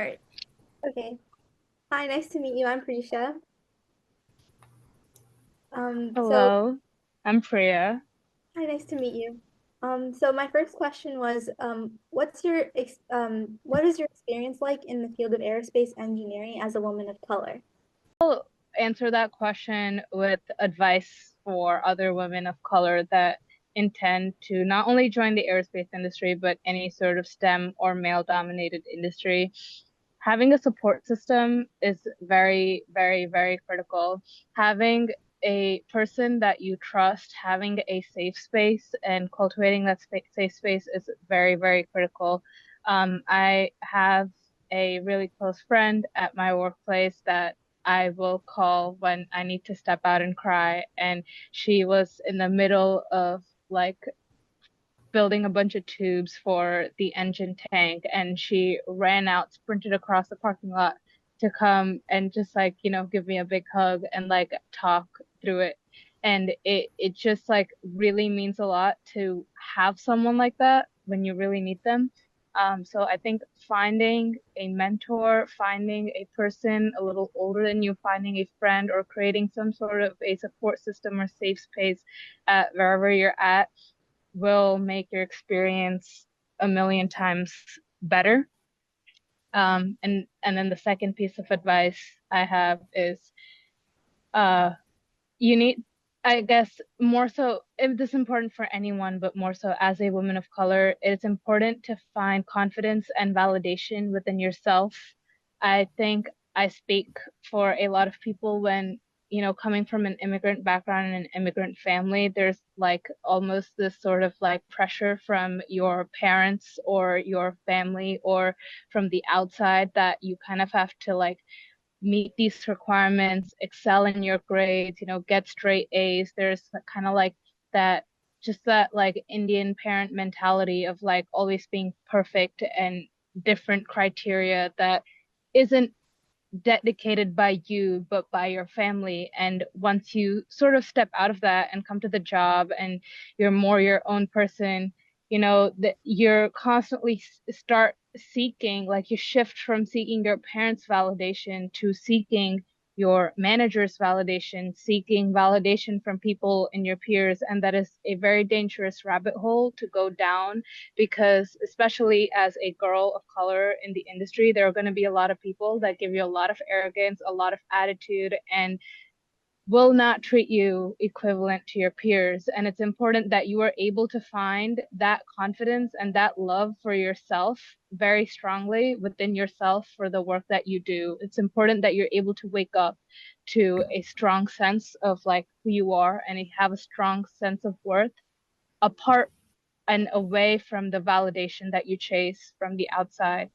All right. Okay. Hi, nice to meet you. I'm Prisha. So Hello, I'm Priya. hi, nice to meet you. So my first question was, what is your experience like in the field of aerospace engineering as a woman of color? I'll answer that question with advice for other women of color that intend to not only join the aerospace industry, but any sort of STEM or male-dominated industry. Having a support system is very, very, very critical. Having a person that you trust, having a safe space, and cultivating that safe space is very, very critical. I have a really close friend at my workplace that I will call when I need to step out and cry. And she was in the middle of like building a bunch of tubes for the engine tank, and she ran out, sprinted across the parking lot to come and just like, give me a big hug and like talk through it. And it just like really means a lot to have someone like that when you really need them. So I think finding a mentor, finding a person a little older than you, finding a friend, or creating some sort of a support system or safe space at wherever you're at will make your experience a million times better. And then the second piece of advice I have is you need, I guess, more so, if this is important for anyone, but more so as a woman of color, it's important to find confidence and validation within yourself. I think I speak for a lot of people when, coming from an immigrant background and an immigrant family, there's like almost this sort of like pressure from your parents or your family or from the outside that you kind of have to like meet these requirements, excel in your grades, get straight A's. There's kind of like that, just that like Indian parent mentality of like always being perfect and different criteria that isn't dedicated by you, but by your family. And once you sort of step out of that and come to the job and you're more your own person, that you're constantly start seeking, like you shift from seeking your parents' validation to seeking your manager's validation, seeking validation from people in your peers. And that is a very dangerous rabbit hole to go down because especially as a girl of color in the industry, there are going to be a lot of people that give you a lot of arrogance, a lot of attitude, and will not treat you equivalent to your peers. And it's important that you are able to find that confidence and that love for yourself very strongly within yourself for the work that you do. It's important that you're able to wake up to a strong sense of like who you are and you have a strong sense of worth apart and away from the validation that you chase from the outside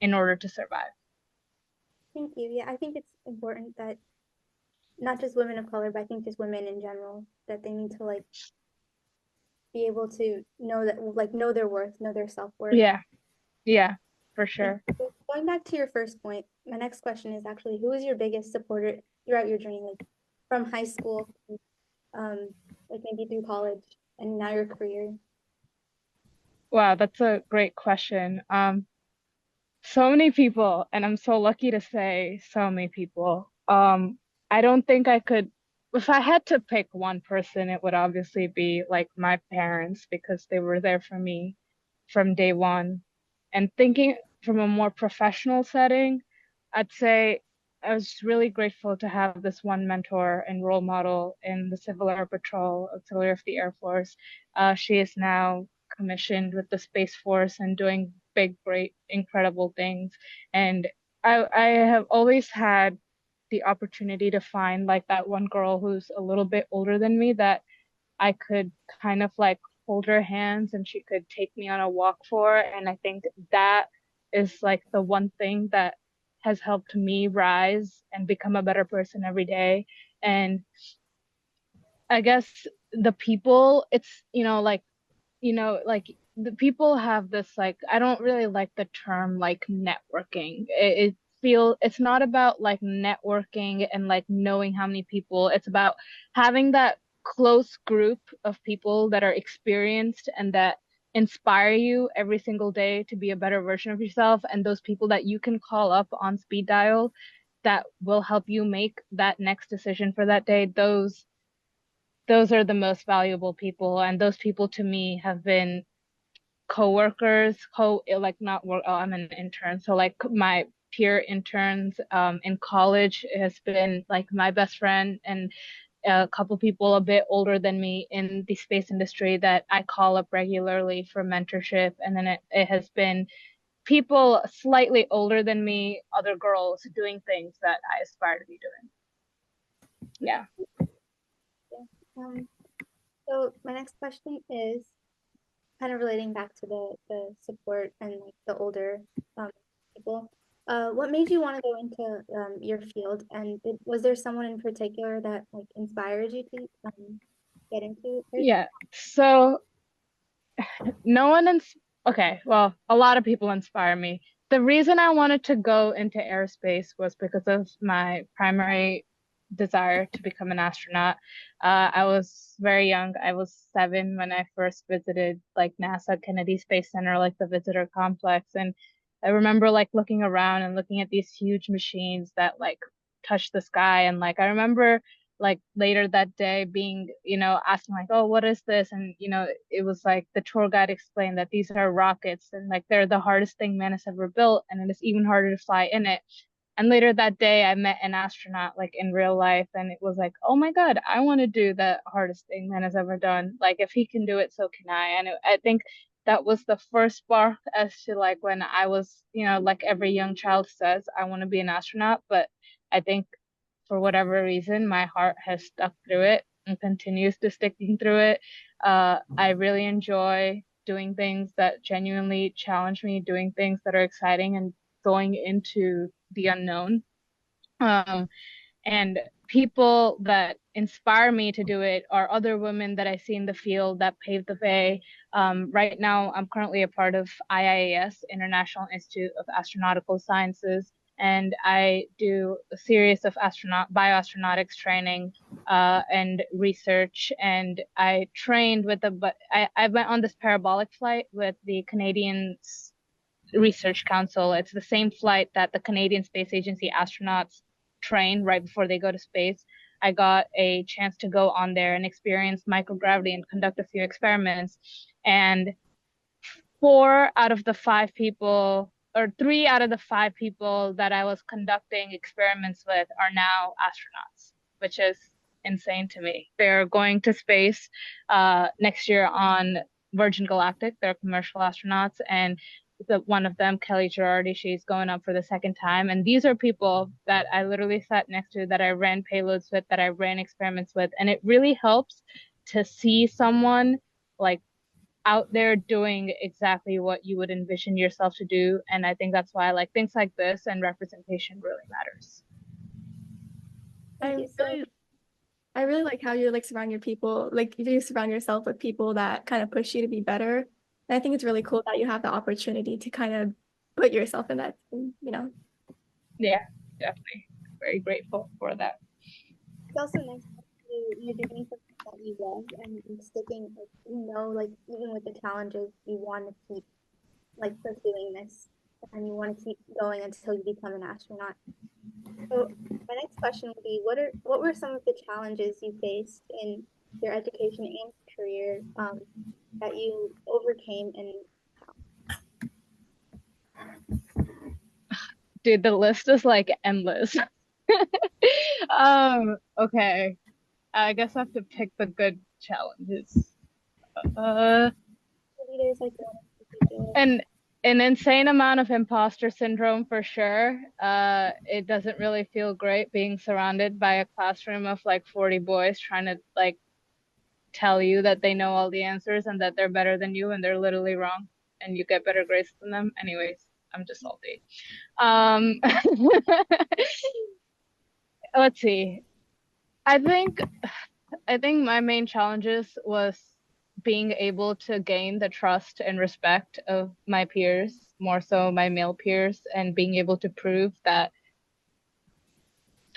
in order to survive. Thank you. Yeah, I think it's important that not just women of color, but I think just women in general, that they need to like be able to know that like know their worth, know their self-worth. Yeah, yeah, for And sure. so going back to your first point, my next question is actually who is your biggest supporter throughout your journey, like from high school, um, like maybe through college and now your career? Wow, that's a great question. So many people, and I'm so lucky to say so many people. I don't think I could, if I had to pick one person, it would obviously be like my parents because they were there for me from day one. And thinking from a more professional setting, I'd say I was really grateful to have this one mentor and role model in the Civil Air Patrol, Auxiliary of the Air Force. She is now commissioned with the Space Force and doing big, great, incredible things. And I have always had the opportunity to find like that one girl who's a little bit older than me that I could kind of like hold her hands and she could take me on a walk for. And I think that is like the one thing that has helped me rise and become a better person every day. And I guess the people, it's, like the people have this like, I don't really like the term like networking. It's not about like networking and like knowing how many people. It's about having that close group of people that are experienced and that inspire you every single day to be a better version of yourself, and those people that you can call up on speed dial that will help you make that next decision for that day, those are the most valuable people. And those people to me have been coworkers, like not work. Oh, I'm an intern, so like my peer interns in college has been like my best friend, and a couple people a bit older than me in the space industry that I call up regularly for mentorship. And then it has been people slightly older than me, other girls doing things that I aspire to be doing. Yeah. Um, so my next question is kind of relating back to the support and like the older people. What made you want to go into your field, and was there someone in particular that like inspired you to get into it? Yeah. So no one ins okay, well, a lot of people inspire me. The reason I wanted to go into aerospace was because of my primary desire to become an astronaut. I was very young. I was 7 when I first visited like NASA Kennedy Space Center, like the visitor complex. And I remember like looking around and looking at these huge machines that like touch the sky. And like I remember like later that day being, asking like, oh, what is this? And, it was like the tour guide explained that these are rockets and like they're the hardest thing man has ever built. And it is even harder to fly in it. And later that day, I met an astronaut like in real life, and it was like, oh my God, I want to do the hardest thing man has ever done. Like, if he can do it, so can I. And I think that was the first spark as to like when I was, like every young child says, I want to be an astronaut. But I think for whatever reason, my heart has stuck through it and continues to sticking through it. I really enjoy doing things that genuinely challenge me, doing things that are exciting, and going into the unknown. Um, and people that inspire me to do it are other women that I see in the field that paved the way. Right now, I'm currently a part of IIAS, International Institute of Astronautical Sciences, and I do a series of bioastronautics training and research. And I trained with I went on this parabolic flight with the Canadian Research Council. It's the same flight that the Canadian Space Agency astronauts train right before they go to space. I got a chance to go on there and experience microgravity and conduct a few experiments. And 3 out of the 5 people that I was conducting experiments with are now astronauts, which is insane to me. They're going to space next year on Virgin Galactic. They're commercial astronauts, and one of them, Kelly Girardi, she's going up for the second time. And these are people that I literally sat next to, that I ran payloads with, that I ran experiments with. And it really helps to see someone like out there doing exactly what you would envision yourself to do. And I think that's why like things like this and representation really matters. I really like how you like surround your people, like you surround yourself with people that kind of push you to be better. And I think it's really cool that you have the opportunity to kind of put yourself in that, Yeah, definitely. Very grateful for that. It's also nice that you're doing something that you love and sticking, like, like even with the challenges, you want to keep like pursuing this and you want to keep going until you become an astronaut. So my next question would be, what were some of the challenges you faced in your education and career that you overcame, and Dude, the list is like endless. Okay. I guess I have to pick the good challenges. leaders like And an insane amount of imposter syndrome for sure. It doesn't really feel great being surrounded by a classroom of like 40 boys trying to like tell you that they know all the answers and that they're better than you and they're literally wrong and you get better grades than them. Anyways, I'm just salty. Let's see. I think my main challenges was being able to gain the trust and respect of my peers, more so my male peers, and being able to prove that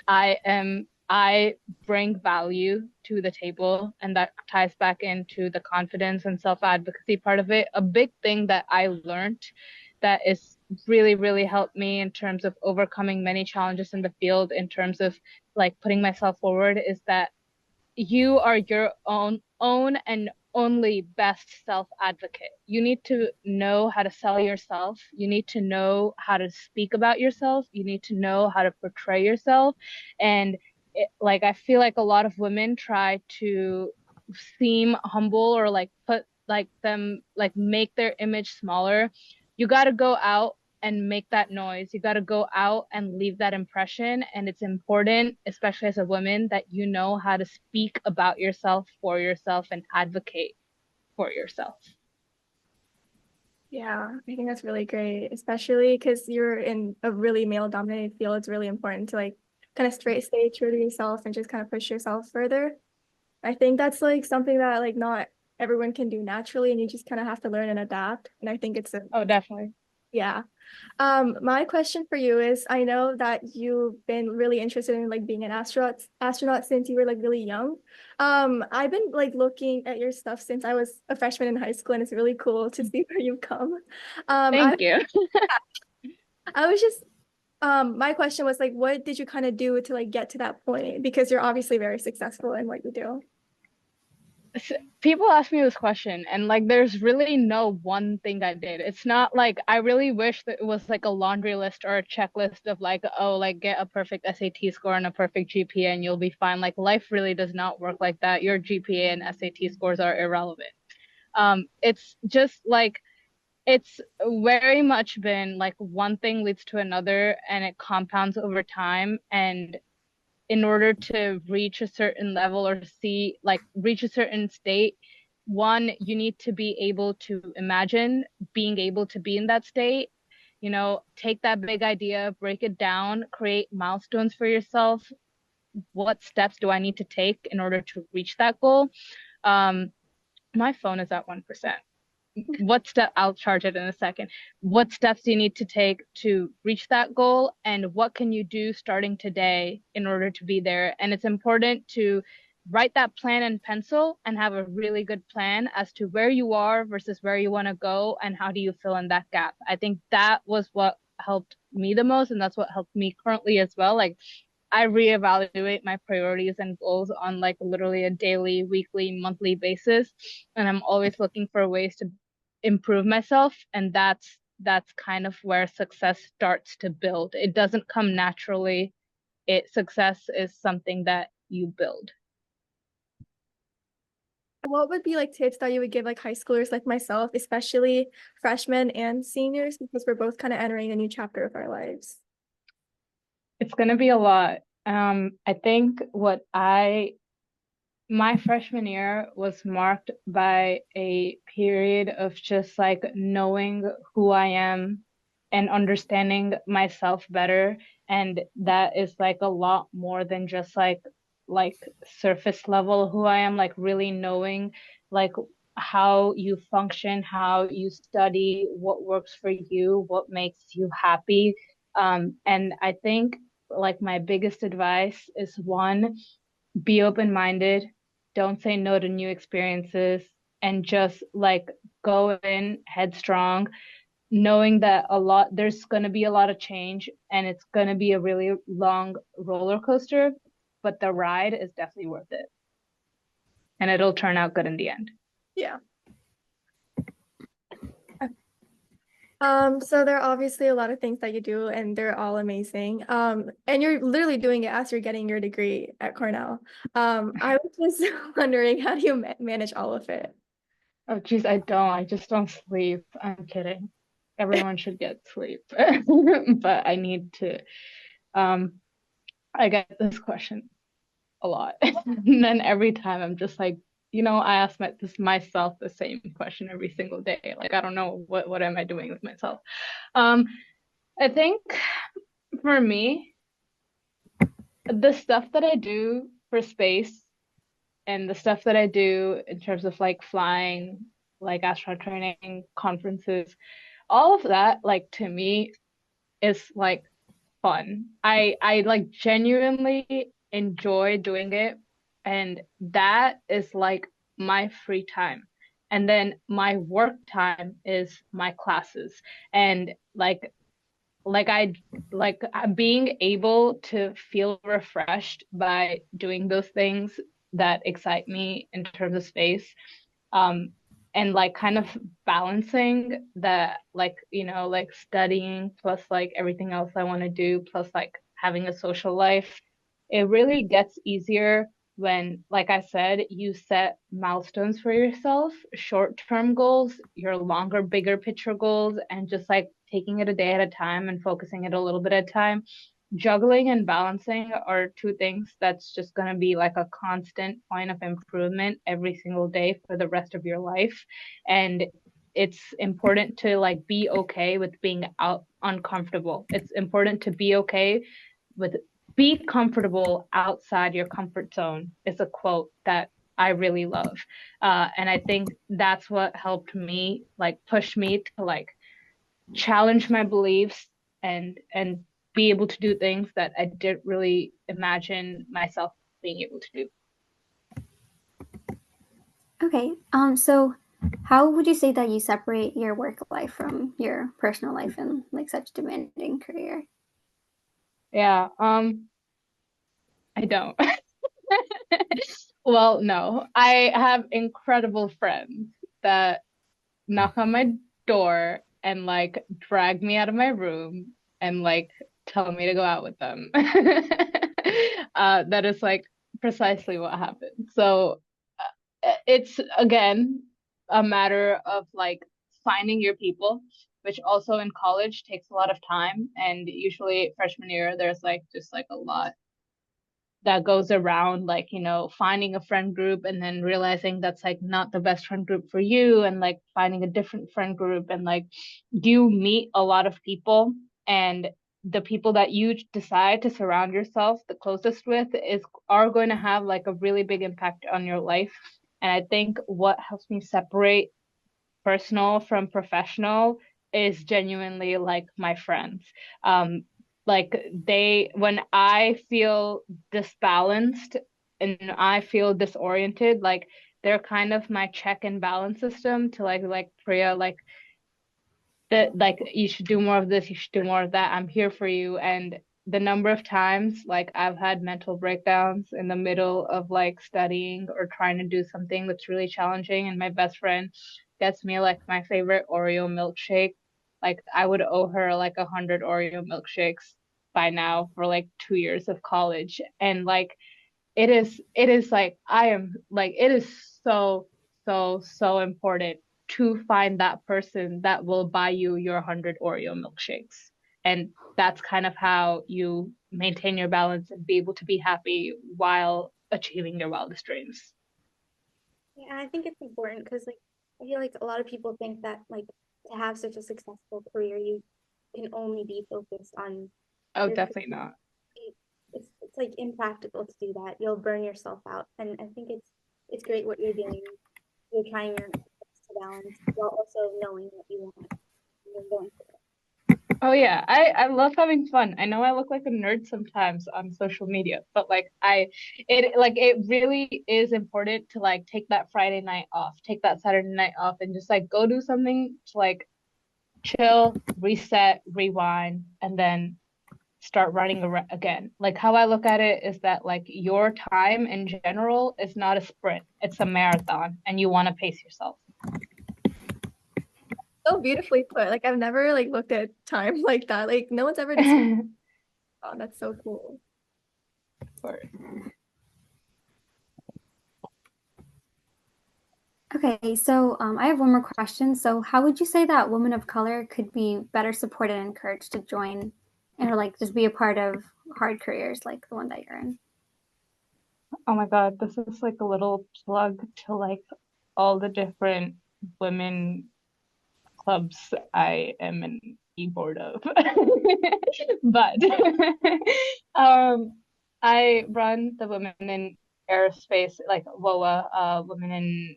I am I bring value to the table, and that ties back into the confidence and self-advocacy part of it. A big thing that I learned that is really, really helped me in terms of overcoming many challenges in the field, in terms of like putting myself forward, is that you are your own and only best self advocate. You need to know how to sell yourself. You need to know how to speak about yourself. You need to know how to portray yourself. And like I feel like a lot of women try to seem humble or like put like them like make their image smaller. You got to go out and make that noise. You got to go out and leave that impression. And it's important, especially as a woman, that you know how to speak about yourself, for yourself, and advocate for yourself. Yeah, I think that's really great, especially because you're in a really male-dominated field. It's really important to like kind of stay true to yourself and just kind of push yourself further. I think that's like something that like not everyone can do naturally, and you just kind of have to learn and adapt. And I think it's a Oh, definitely. yeah. My question for you is, I know that you've been really interested in like being an astronaut since you were like really young. I've been like looking at your stuff since I was a freshman in high school, and it's really cool to see where you've come. Thank you. I was just my question was like, what did you kind of do to like get to that point? Because you're obviously very successful in what you do. People ask me this question, and like there's really no one thing I did. It's not like I really wish that it was like a laundry list or a checklist of like, oh, like get a perfect SAT score and a perfect GPA and you'll be fine. Like life really does not work like that. Your GPA and SAT scores are irrelevant. It's just like it's very much been like one thing leads to another and it compounds over time. And in order to reach a certain level or see like reach a certain state, one, you need to be able to imagine being able to be in that state. You know, take that big idea, break it down, create milestones for yourself. What steps do I need to take in order to reach that goal? um my phone is at 1%. What step, I'll charge it in a second. What steps do you need to take to reach that goal, and what can you do starting today in order to be there? And it's important to write that plan in pencil and have a really good plan as to where you are versus where you want to go and how do you fill in that gap. I think that was what helped me the most, and that's what helped me currently as well. Like I reevaluate my priorities and goals on like literally a daily, weekly, monthly basis. And I'm always looking for ways to improve myself. And that's kind of where success starts to build. It doesn't come naturally. Success is something that you build. What would be like tips that you would give like high schoolers like myself, especially freshmen and seniors, because we're both kind of entering a new chapter of our lives? It's gonna be a lot. I think my freshman year was marked by a period of just like knowing who I am and understanding myself better. And that is like a lot more than just like surface level who I am, like really knowing like how you function, how you study, what works for you, what makes you happy. And I think like my biggest advice is one, be open-minded, don't say no to new experiences, and just like go in headstrong, knowing that there's going to be a lot of change and it's going to be a really long roller coaster, but the ride is definitely worth it. And it'll turn out good in the end. Yeah. So there are obviously a lot of things that you do and they're all amazing. And you're literally doing it as you're getting your degree at Cornell. I was just wondering, how do you manage all of it? Oh, geez, I just don't sleep. I'm kidding. Everyone should get sleep. But I need to, I get this question a lot. And then every time I'm just like, I ask myself the same question every single day. Like, I don't know what am I doing with myself. Um, I think for me, the stuff that I do for space and the stuff that I do in terms of like flying, like astronaut training, conferences, all of that, like to me is like fun. I like genuinely enjoy doing it. And that is like my free time. And then my work time is my classes. And I being able to feel refreshed by doing those things that excite me in terms of space, um and like kind of balancing that, like, like studying plus like everything else I want to do plus like having a social life. It really gets easier when, like I said, you set milestones for yourself, short-term goals, your longer, bigger picture goals, and just like taking it a day at a time and focusing it a little bit at a time. Juggling and balancing are two things that's just going to be like a constant point of improvement every single day for the rest of your life. And it's important to like be okay with being out uncomfortable. It's important to be okay with be comfortable outside your comfort zone is a quote that I really love. And I think that's what helped me, like push me to like challenge my beliefs and be able to do things that I didn't really imagine myself being able to do. Okay. So how would you say that you separate your work life from your personal life in like such demanding career? Yeah, I don't. Well, no. I have incredible friends that knock on my door and like drag me out of my room and like tell me to go out with them. That is like precisely what happened. So it's again a matter of like finding your people, which also in college takes a lot of time. And usually freshman year, there's like just like a lot that goes around, like, finding a friend group and then realizing that's like not the best friend group for you, and like finding a different friend group, and like you meet a lot of people, and the people that you decide to surround yourself the closest with is are going to have like a really big impact on your life. And I think what helps me separate personal from professional is genuinely like my friends. Um, like when I feel disbalanced and I feel disoriented, like they're kind of my check and balance system to like Priya, like that, like you should do more of this, you should do more of that. I'm here for you. And the number of times like I've had mental breakdowns in the middle of like studying or trying to do something that's really challenging, and my best friend gets me like my favorite Oreo milkshake. Like I would owe her like 100 Oreo milkshakes by now for like 2 years of college. And like it is like I am like it is so so important to find that person that will buy you your 100 Oreo milkshakes. And that's kind of how you maintain your balance and be able to be happy while achieving your wildest dreams. Yeah, I think it's important because like I feel like a lot of people think that like to have such a successful career, you can only be focused on Oh, your definitely not. it's like impractical to do that. You'll burn yourself out. And I think it's great what you're doing. You're trying your best to balance while also knowing what you want. You're going for it. Oh yeah, I love having fun. I know I look like a nerd sometimes on social media, but like it really is important to like take that Friday night off, take that Saturday night off, and just like go do something to like chill, reset, rewind, and then start running again. Like how I look at it is that like your time in general is not a sprint, it's a marathon, and you want to pace yourself. So beautifully put. Like I've never like looked at time like that. Like no one's ever just oh, that's so cool. Okay, so I have one more question. So, how would you say that women of color could be better supported and encouraged to join or like just be a part of hard careers like the one that you're in? Oh my God, this is like a little plug to like all the different women clubs I am an e-board of. But um I run the Women in Aerospace, like WOA, Women in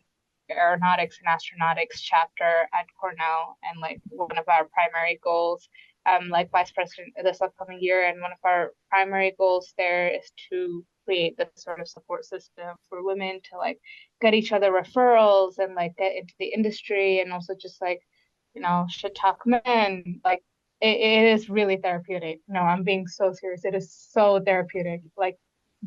Aeronautics and Astronautics chapter at Cornell, and like one of our primary goals I'm like vice president this upcoming year, and one of our primary goals there is to create this sort of support system for women to like get each other referrals and like get into the industry, and also just like, shit talk men. Like it is really therapeutic. No, I'm being so serious. It is so therapeutic. Like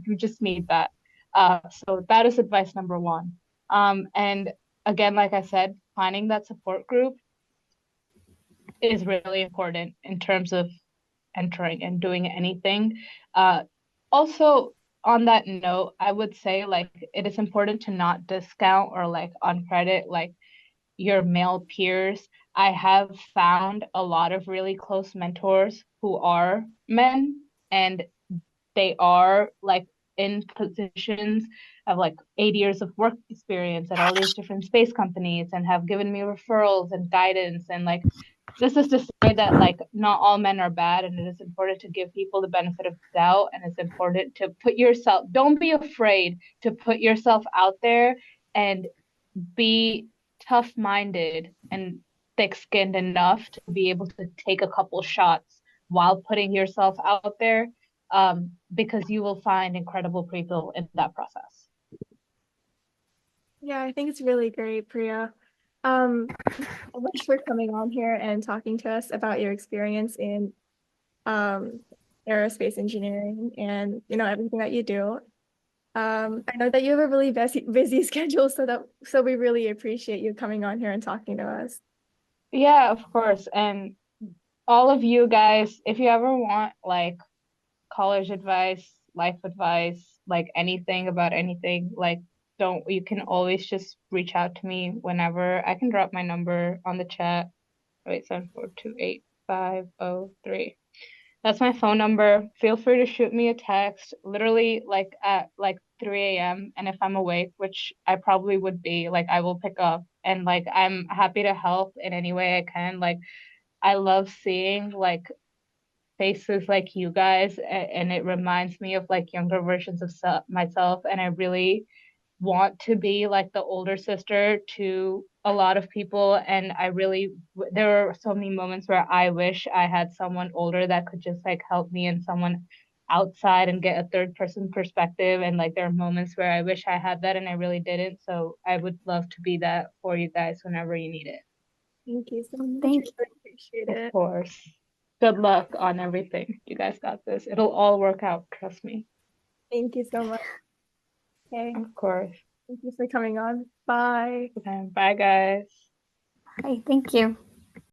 you just need that. So that is advice number one. And again, like I said, finding that support group is really important in terms of entering and doing anything. Uh, Also, on that note, I would say like it is important to not discount or like uncredit like your male peers. I have found a lot of really close mentors who are men, and they are like in positions of like 8 years of work experience at all these different space companies and have given me referrals and guidance. And like, this is to say that like not all men are bad, and it is important to give people the benefit of the doubt, and it's important to put yourself, don't be afraid to put yourself out there and be tough-minded and thick-skinned enough to be able to take a couple shots while putting yourself out there, because you will find incredible people in that process. Yeah, I think it's really great, Priya. Thank you so much for coming on here and talking to us about your experience in um, aerospace engineering and everything that you do. I know that you have a really busy schedule, so we really appreciate you coming on here and talking to us. Yeah, of course. And all of you guys, if you ever want like college advice, life advice, like anything about anything, like don't you can always just reach out to me whenever. I can drop my number on the chat. 874285003. That's my phone number. Feel free to shoot me a text, literally like at like 3 a.m. And if I'm awake, which I probably would be, like I will pick up. And like I'm happy to help in any way I can. Like I love seeing like faces like you guys, and it reminds me of like younger versions of myself. And I really want to be like the older sister to a lot of people. And there are so many moments where I wish I had someone older that could just like help me, and someone outside and get a third person perspective. And like there are moments where I wish I had that and I really didn't. So I would love to be that for you guys whenever you need it. Thank you so much. Thank I appreciate Of it. course. Good luck on everything. You guys got this. It'll all work out, trust me. Thank you so much. Okay. Of course. Thank you for coming on. Bye. Okay, bye guys. Hi, thank you.